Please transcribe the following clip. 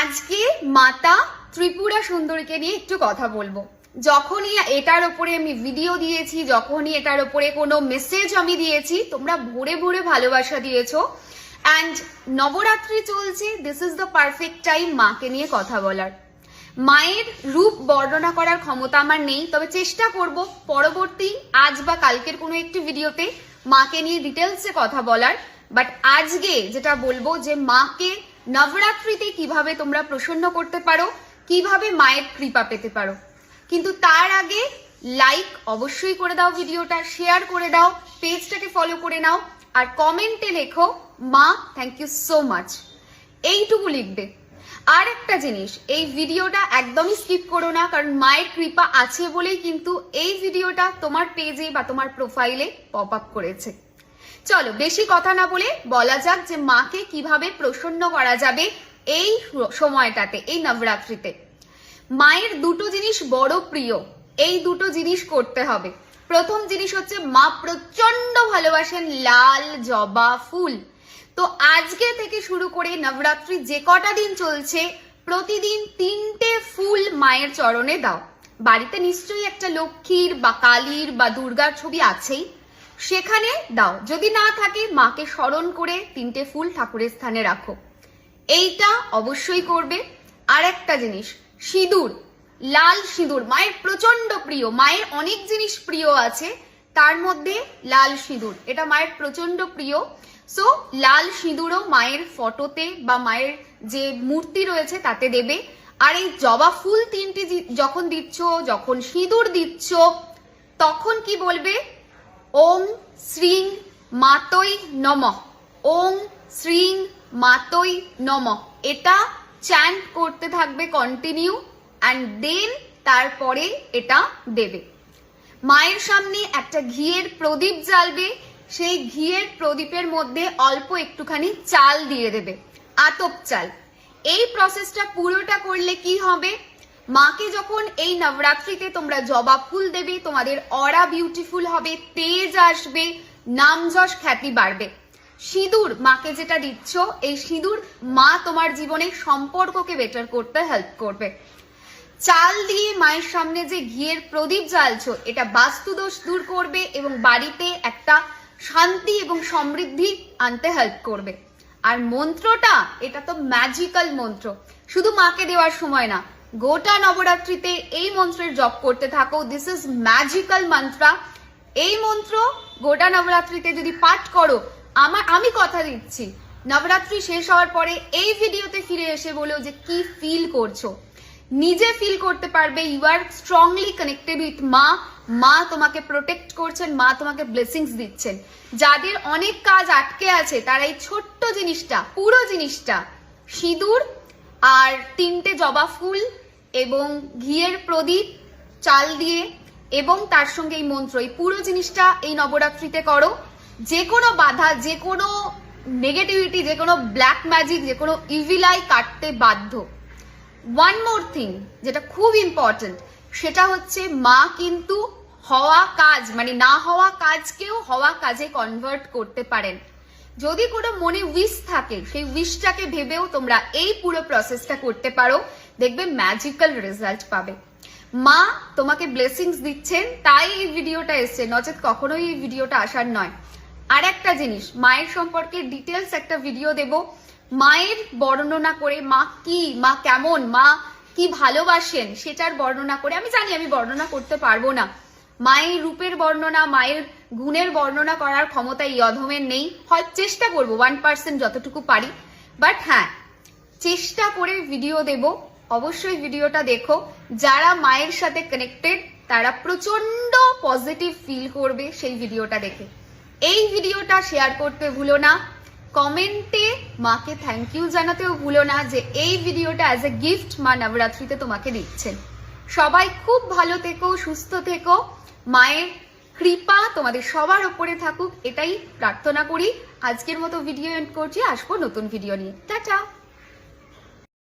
আজকে মাতা ত্রিপুরা সুন্দরীকে নিয়ে একটু কথা বলবো। যখনই এটার উপরে আমি ভিডিও দিয়েছি, যখনই এটার উপরে কোনো মেসেজ আমি দিয়েছি, তোমরা ভরে ভরে ভালোবাসা দিয়েছো। অ্যান্ড নবরাত্রি চলছে, this is the perfect time মাকে নিয়ে কথা বলার। মায়ের রূপ বর্ণনা করার ক্ষমতা আমার নেই, তবে চেষ্টা করব পরবর্তী আজ বা কালকের কোনো একটি ভিডিওতে মাকে নিয়ে ডিটেলসে কথা বলার। বাট আজকে যেটা বলবো যে মাকে নবরাত্রিতে কিভাবে তোমরা প্রসন্ন করতে পারো, কিভাবে মায়ের কৃপা পেতে পারো। কিন্তু তার আগে লাইক অবশ্যই করে দাও, ভিডিওটা শেয়ার করে দাও, পেজটাকে ফলো করে নাও, আর কমেন্টে লেখো মা থ্যাংক ইউ সো মাচ, এইটুকু লিখবে। আর একটা জিনিস, এই ভিডিওটা একদমই স্কিপ করো না, কারণ মায়ের কৃপা আছে বলেই কিন্তু এই ভিডিওটা তোমার পেজে বা তোমার প্রোফাইলে পপ আপ করেছে। চলো বেশি কথা না বলে বলা যাক যে মাকে কিভাবে প্রসন্ন করা যাবে এই সময়টাতে, এই নবরাত্রিতে। মায়ের দুটো জিনিস বড় প্রিয়, এই দুটো জিনিস করতে হবে। প্রথম জিনিস হচ্ছে মা প্রচন্ড ভালোবাসেন লাল জবা ফুল। তো আজকে থেকে শুরু করে নবরাত্রি যে কটা দিন চলছে, প্রতিদিন 3টে ফুল মায়ের চরণে দাও। বাড়িতে নিশ্চয়ই একটা লক্ষ্মীর বা কালীর বা দুর্গার ছবি আছেই, সেখানে দাও। যদি না থাকে মাকে স্মরণ করে 3টে ফুল ঠাকুরের স্থানে রাখো, এইটা অবশ্যই করবে। আর একটা জিনিস, সিঁদুর, লাল সিঁদুর মায়ের প্রচন্ড প্রিয়। মায়ের অনেক জিনিস প্রিয় আছে, তার মধ্যে লাল সিঁদুর, এটা মায়ের প্রচন্ড প্রিয়। সো লাল সিঁদুরও মায়ের ফটোতে বা মায়ের যে মূর্তি রয়েছে তাতে দেবে। আর এই জবা ফুল 3টে যখন দিচ্ছ, যখন সিঁদুর দিচ্ছ, তখন কি বলবে? ওং শ্রীং মাতৈ নমঃ, ওং শ্রীং মাতৈ নমঃ, এটা চ্যান্ট করতে থাকবে কন্টিনিউ। অ্যান্ড দেন তারপরে এটা দেবে। মায়ের সামনে একটা ঘিয়ের প্রদীপ জ্বালবে, সেই ঘিয়ের প্রদীপের মধ্যে অল্প একটুখানি চাল দিয়ে দেবে, আতপ চাল। এই প্রসেসটা পুরোটা করলে কি হবে, মাকে যখন এই নবরাত্রিতে তোমরা জবা ফুল দেবে, তোমাদের অরা বিউটিফুল হবে, তেজ আসবে, নাম যশ খ্যাতি বাড়বে। সিঁদুর মাকে যেটা দিচ্ছ, এই সিঁদুর মা তোমার জীবনে সম্পর্ককে বেটার করতে হেল্প করবে। চাল দিয়ে মায়ের সামনে যে ঘিয়ের প্রদীপ জ্বালছো, এটা বাস্তুদোষ দূর করবে এবং বাড়িতে একটা শান্তি এবং সমৃদ্ধি আনতে হেল্প করবে। আর মন্ত্রটা, এটা তো ম্যাজিক্যাল মন্ত্র, শুধু মাকে দেওয়ার সময় না, গোটা নবরাত্রিতে এই মন্ত্রের জপ করতে থাকো। দিস ইজ ম্যাজিক্যাল মন্ত্র। এই মন্ত্র গোটা নবরাত্রিতে যদি পাঠ করো, আমি কথা দিচ্ছি, নবরাত্রি শেষ হওয়ার পরে এই ভিডিওতে ফিরে এসে বলো যে কি ফিল করছো, নিজে ফিল করতে পারবে you are strongly connected with মা। মা তোমাকে প্রোটেক্ট করছেন, মা তোমাকে ব্লেসিংস দিচ্ছেন। যাদের অনেক কাজ আটকে আছে, তারা এই ছোট্ট জিনিসটা, পুরো জিনিসটা, সিঁদুর আর 3টে জবা ফুল এবং ঘিয়ের প্রদীপ চাল দিয়ে এবং তার সঙ্গে এই মন্ত্র, এই পুরো জিনিসটা এই নবরাত্রিতে করো। যে কোনো বাধা, যে কোনো নেগেটিভিটি, যে কোনো ব্ল্যাক ম্যাজিক, যে কোনো ইভিল আই কাটতে বাধ্য। ওয়ান মোর থিং যেটা খুব ইম্পর্টেন্ট, সেটা হচ্ছে মা কিন্তু হওয়া কাজ মানে না হওয়া কাজকেও হওয়া কাজে কনভার্ট করতে পারেন। যদি কোনো মনে উইশ থাকে, সেই উইশটাকে ভেবেও তোমরা এই পুরো প্রসেসটা করতে পারো, দেখবে ম্যাজিক্যাল রেজাল্ট পাবে। মা তোমাকে ব্লেসিংস দিচ্ছেন, তাই এই ভিডিওটা এসছে, নচেত কখনোই এই ভিডিওটা আসার নয়। আর একটা জিনিস, মায়ের সম্পর্কে ডিটেলস একটা ভিডিও দেব, মায়ের বর্ণনা করে, মা কি, মা কেমন, মা কি ভালোবাসেন সেটার বর্ণনা করে। আমি জানি আমি বর্ণনা করতে পারবো না, মায়ের রূপের বর্ণনা, মায়ের গুণের বর্ণনা করার ক্ষমতা এই অধমের নেই। হয় চেষ্টা করবো 1% যতটুকু পারি, বাট হ্যাঁ চেষ্টা করে ভিডিও দেব। অবশ্যই ভিডিওটা দেখো। যারা মায়ের সাথে কানেক্টেড তারা প্রচন্ড পজিটিভ ফিল করবে সেই ভিডিওটা দেখে। এই ভিডিওটা শেয়ার করতে ভুলো না, কমেন্টে মাকে থ্যাংক ইউ জানাতেও ভুলো না যে এই ভিডিওটা অ্যাজ এ গিফট মা নবরাত্রিতে তোমাকে দিচ্ছেন। সবাই খুব ভালো থেকো, সুস্থ থেকো, মায়ের কৃপা তোমাদের সবার উপরে থাকুক, এটাই প্রার্থনা করি। আজকের মতো ভিডিও এন্ড করছি, আসবো নতুন ভিডিও নিয়ে। টাটা।